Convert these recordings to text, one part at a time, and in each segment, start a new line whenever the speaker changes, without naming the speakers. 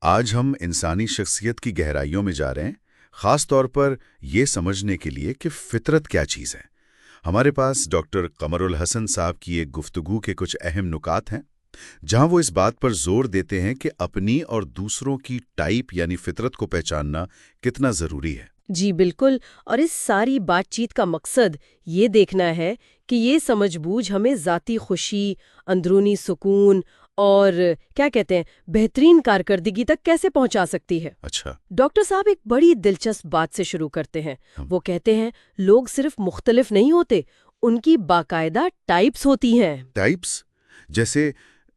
آج ہم انسانی شخصیت کی گہرائیوں میں جا رہے ہیں، خاص طور پر یہ سمجھنے کے لیے کہ فطرت کیا چیز ہے۔ ہمارے پاس ڈاکٹر قمر الحسن صاحب کی ایک گفتگو کے کچھ اہم نکات ہیں، جہاں وہ اس بات پر زور دیتے ہیں کہ اپنی اور دوسروں کی ٹائپ یعنی فطرت کو پہچاننا کتنا ضروری ہے۔
جی بالکل، اور اس ساری بات چیت کا مقصد یہ دیکھنا ہے کہ یہ سمجھ بوجھ ہمیں ذاتی خوشی، اندرونی سکون اور کیا کہتے ہیں بہترین کارکردگی تک کیسے پہنچا سکتی ہے۔
اچھا،
ڈاکٹر صاحب ایک بڑی دلچسپ بات سے شروع کرتے ہیں۔ وہ کہتے ہیں لوگ صرف مختلف نہیں ہوتے، ان کی باقاعدہ ٹائپس ہوتی ہیں۔
ٹائپس؟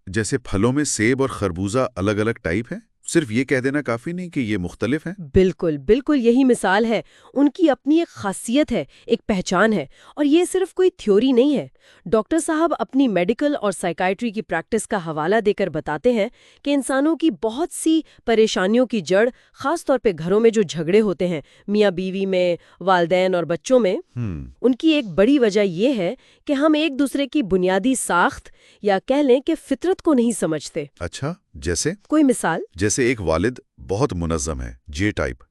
جیسے پھلوں میں سیب اور خربوزہ الگ الگ ٹائپ ہیں؟ صرف یہ کہہ دینا کافی نہیں کہ یہ مختلف ہیں؟
بالکل بالکل یہی مثال ہے۔ ان کی اپنی ایک خاصیت ہے، ایک پہچان ہے، اور یہ صرف کوئی تھیوری نہیں ہے۔ ڈاکٹر صاحب اپنی میڈیکل اور سائیکائٹری کی پریکٹس کا حوالہ دے کر بتاتے ہیں کہ انسانوں کی بہت سی پریشانیوں کی جڑ خاص طور پہ گھروں میں جو جھگڑے ہوتے ہیں، میاں بیوی میں، والدین اور بچوں میں، ان کی ایک بڑی وجہ یہ ہے کہ ہم ایک دوسرے کی بنیادی ساخت یا کہہ لیں کہ فطرت کو نہیں سمجھتے۔
اچھا، جیسے؟
کوئی مثال؟
جیسے ایک والد بہت منظم ہے، جے ٹائپ،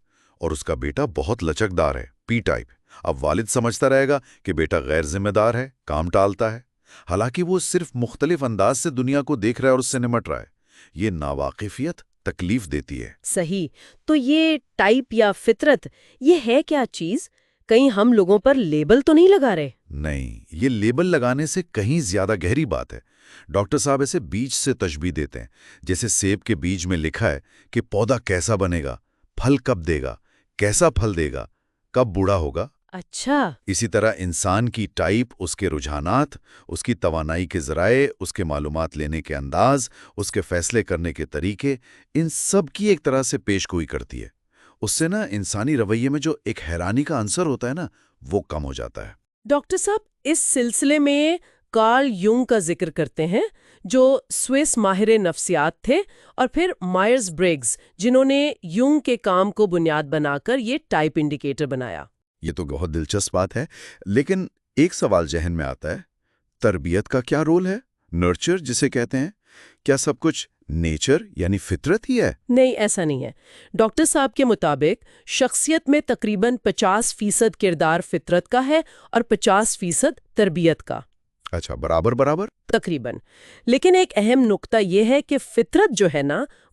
اور اس کا بیٹا بہت لچکدار ہے، پی ٹائپ۔ اب والد سمجھتا رہے گا کہ بیٹا غیر ذمہ دار ہے، کام ٹالتا ہے، حالانکہ وہ صرف مختلف انداز سے دنیا کو دیکھ رہا ہے اور اس سے نمٹ رہا ہے۔ یہ ناواقفیت تکلیف دیتی ہے۔
صحیح۔ تو یہ ٹائپ یا فطرت، یہ ہے کیا چیز؟ کہیں ہم لوگوں پر لیبل تو نہیں لگا رہے؟
نہیں، یہ لیبل لگانے سے کہیں زیادہ گہری بات ہے۔ ڈاکٹر صاحب اسے بیج سے تشبیہ دیتے ہیں۔ جیسے سیب کے بیج میں لکھا ہے کہ پودا کیسا بنے گا، پھل کب دے گا، کیسا پھل دے گا، کب بوڑھا ہوگا۔
اچھا۔
اسی طرح انسان کی ٹائپ اس کے رجحانات، اس کی توانائی کے ذرائع، اس کے معلومات لینے کے انداز، اس کے فیصلے کرنے کے طریقے، ان سب کی ایک طرح سے پیش گوئی کرتی ہے۔ اس سے انسانی رویے میں جو ایک حیرانی کا عنصر ہوتا ہے وہ کم ہو جاتا ہے۔
ڈاکٹر صاحب اس سلسلے میں کارل یونگ کا ذکر کرتے ہیں، جو سوئس ماہر نفسیات تھے، اور پھر مائرز بریگز، جنہوں نے یونگ کے کام کو بنیاد بنا کر یہ ٹائپ انڈیکیٹر بنایا۔
یہ تو بہت دلچسپ بات ہے، لیکن ایک سوال ذہن میں آتا ہے، تربیت کا کیا رول ہے؟ نرچر جسے کہتے ہیں، کیا سب کچھ نیچر یعنی فطرت ہی ہے؟
نہیں، ایسا نہیں ہے۔ ڈاکٹر صاحب کے مطابق شخصیت میں تقریباً 50% کردار فطرت کا ہے اور 50% تربیت کا۔
اچھا، برابر برابر؟
تقریباً۔ لیکن ایک اہم نقطہ یہ ہے کہ فطرت جو ہے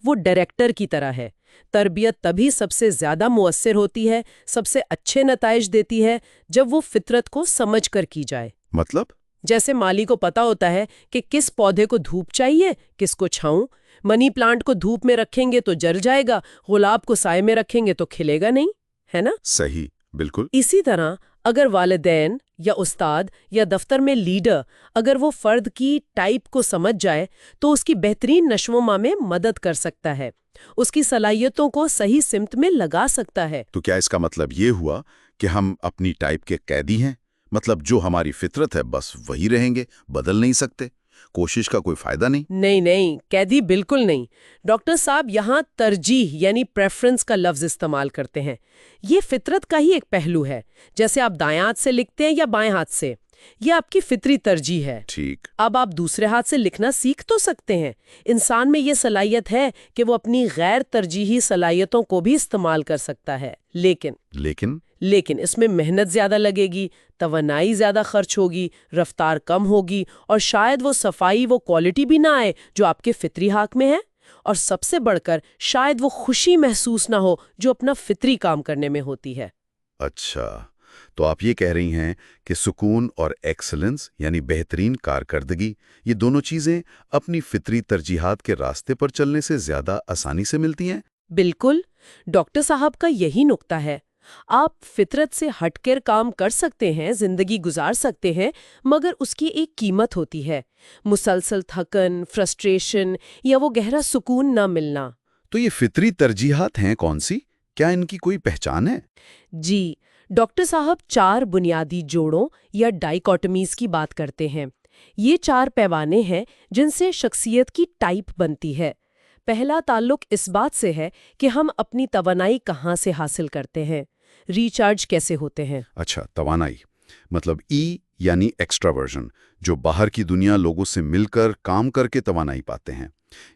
وہ ڈائریکٹر کی طرح ہے۔ تربیت تبھی سب سے زیادہ مؤثر ہوتی ہے، سب سے اچھے نتائج دیتی ہے، جب وہ فطرت کو سمجھ کر کی جائے۔
مطلب؟
جیسے مالی کو پتا ہوتا ہے کہ کس پودے کو دھوپ چاہیے، کس کو چھاؤں۔ منی پلانٹ کو دھوپ میں رکھیں گے تو جل جائے گا، گلاب کو سائے میں رکھیں گے تو کھلے گا نہیں، ہے نا؟
صحیح، بالکل۔
اسی طرح اگر والدین یا استاد یا دفتر میں لیڈر اگر وہ فرد کی ٹائپ کو سمجھ جائے تو اس کی بہترین نشوونما میں مدد کر سکتا ہے، اس کی صلاحیتوں کو صحیح سمت میں لگا سکتا ہے۔
تو کیا اس کا مطلب یہ ہوا کہ ہم اپنی ٹائپ کے قیدی ہیں؟ مطلب جو ہماری فطرت ہے بس وہی رہیں گے، بدل نہیں سکتے؟ کوشش کا کوئی فائدہ نہیں؟
نہیں نہیں، قیدی بالکل نہیں۔ ڈاکٹر صاحب یہاں ترجیح یعنی پریفرنس کا لفظ استعمال کرتے ہیں۔ یہ فطرت کا ہی ایک پہلو ہے، جیسے آپ دائیں ہاتھ سے لکھتے ہیں یا بائیں ہاتھ سے، یہ آپ کی فطری ترجیح ہے۔
ٹھیک۔
اب آپ دوسرے ہاتھ سے لکھنا سیکھ تو سکتے ہیں۔ انسان میں یہ صلاحیت ہے کہ وہ اپنی غیر ترجیحی صلاحیتوں کو بھی استعمال کر سکتا ہے، لیکن اس میں محنت زیادہ لگے گی، توانائی زیادہ خرچ ہوگی، رفتار کم ہوگی، اور شاید وہ صفائی، وہ کوالٹی بھی نہ آئے جو آپ کے فطری حق میں ہے، اور سب سے بڑھ کر شاید وہ خوشی محسوس نہ ہو جو اپنا فطری کام کرنے میں ہوتی ہے۔
اچھا، تو آپ یہ کہہ رہی ہیں کہ سکون اور ایکسلنس یعنی بہترین کارکردگی، یہ دونوں چیزیں اپنی فطری ترجیحات کے راستے پر چلنے سے زیادہ آسانی سے ملتی ہیں؟
بالکل، ڈاکٹر صاحب کا یہی نقطہ ہے۔ آپ فطرت سے ہٹ کر کام کر سکتے ہیں، زندگی گزار سکتے ہیں، مگر اس کی ایک قیمت ہوتی ہے، مسلسل تھکن، فرسٹریشن یا وہ گہرا سکون نہ ملنا۔
تو یہ فطری ترجیحات ہیں کون سی؟ کیا ان کی کوئی پہچان ہے؟
جی، ڈاکٹر صاحب 4 بنیادی جوڑوں یا ڈائیکوٹمیز کی بات کرتے ہیں۔ یہ 4 پیمانے ہیں جن سے شخصیت کی ٹائپ بنتی ہے۔ پہلا تعلق اس بات سے ہے کہ ہم اپنی توانائی کہاں سے حاصل کرتے ہیں، ریچارج کیسے ہوتے ہیں۔
اچھا، توانائی مطلب ای یعنی ایکسٹراورژن، جو باہر کی دنیا لوگوں سے مل کر کام کر کے توانائی پاتے ہیں۔